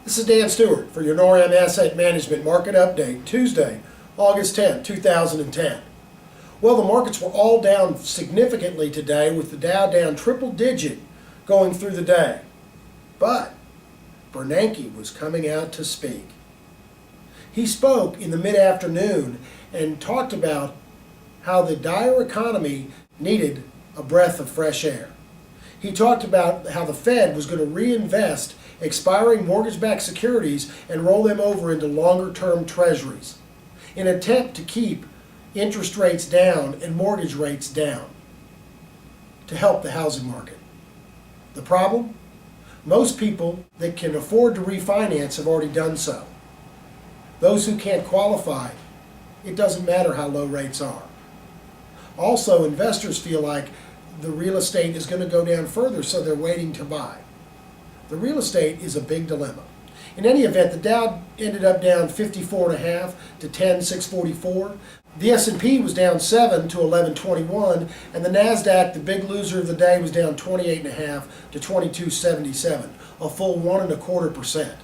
This is Dan Stewart for your NORAM Asset Management Market Update, Tuesday, August 10, 2010. Well, the markets were all down significantly today, with the Dow down triple digit going through the day. But Bernake was coming out to speak. He spoke in the mid-afternoon and talked about how the dire economy needed a breath of fresh air. He talked about how the Fed was going to reinvest expiring mortgage-backed securities and roll them over into longer-term Treasuries in an attempt to keep interest rates down and mortgage rates down to help the housing market. The problem? Most people that can afford to refinance have already done so. Those who can't qualify, it doesn't matter how low rates are. Also, investors feel like the real estate is going to go down further, so they're waiting to buy. The real estate is a big dilemma. In any event, the Dow ended up down 54.5 to 10,644. The S&P was down 7 to 1121, and the NASDAQ, the big loser of the day, was down 28.5 to 2277, a full 1.25%.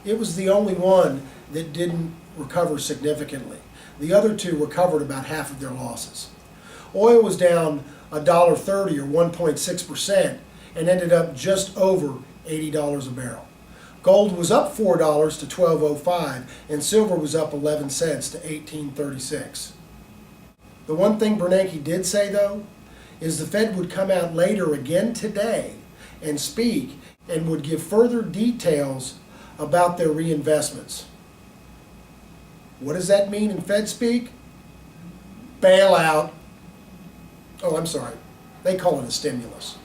It was the only one that didn't recover significantly. The other two recovered about half of their losses. Oil was down $1.30 or 1.6% and ended up just over $80 a barrel. Gold was up $4 to $12.05, and silver was up 11 cents to $18.36. The one thing Bernake did say, though, is the Fed would come out later again today and speak and would give further details about their reinvestments. What does that mean in Fed speak? Bailout. Oh, I'm sorry. They call it a stimulus.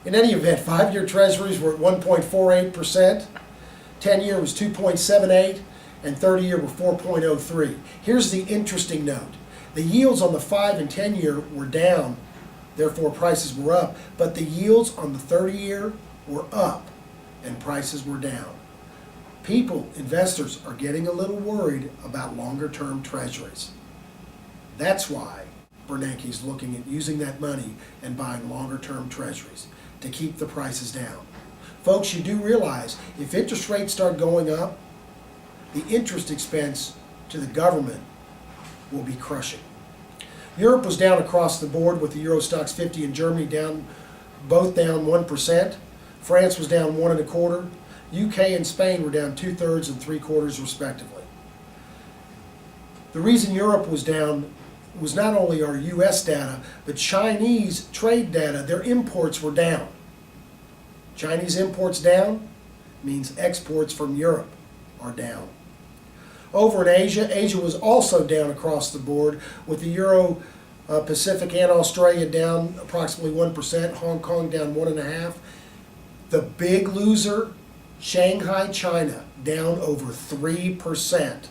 In any event, 5-year Treasuries were at 1.48%, 10-year was 2.78%, and 30-year were 4.03%. Here's the interesting note. The yields on the 5 and 10-year were down, therefore prices were up, but the yields on the 30-year were up and prices were down. People, investors, are getting a little worried about longer-term Treasuries. That's why Bernake is looking at using that money and buying longer-term Treasuries to keep the prices down. Folks, you do realize if interest rates start going up, the interest expense to the government will be crushing. Europe was down across the board, with the Euro Stoxx 50 and Germany both down 1%. France was down 1.25%. UK and Spain were down 2/3 and 3/4 respectively. The reason Europe was down was not only our U.S. data, but Chinese trade data. Their imports were down. Chinese imports down means exports from Europe are down. Over in Asia, Asia was also down across the board, with the Euro Pacific and Australia down approximately 1%, Hong Kong down 1.5%. The big loser, Shanghai, China, down over 3%.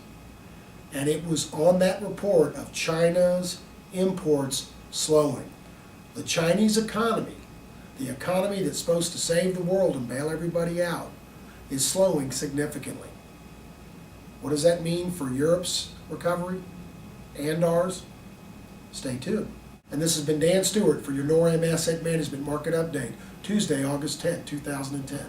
And it was on that report of China's imports slowing. The Chinese economy, the economy that's supposed to save the world and bail everybody out, is slowing significantly. What does that mean for Europe's recovery and ours? Stay tuned. And this has been Dan Stewart for your NORAM Asset Management Market Update, Tuesday, August 10, 2010.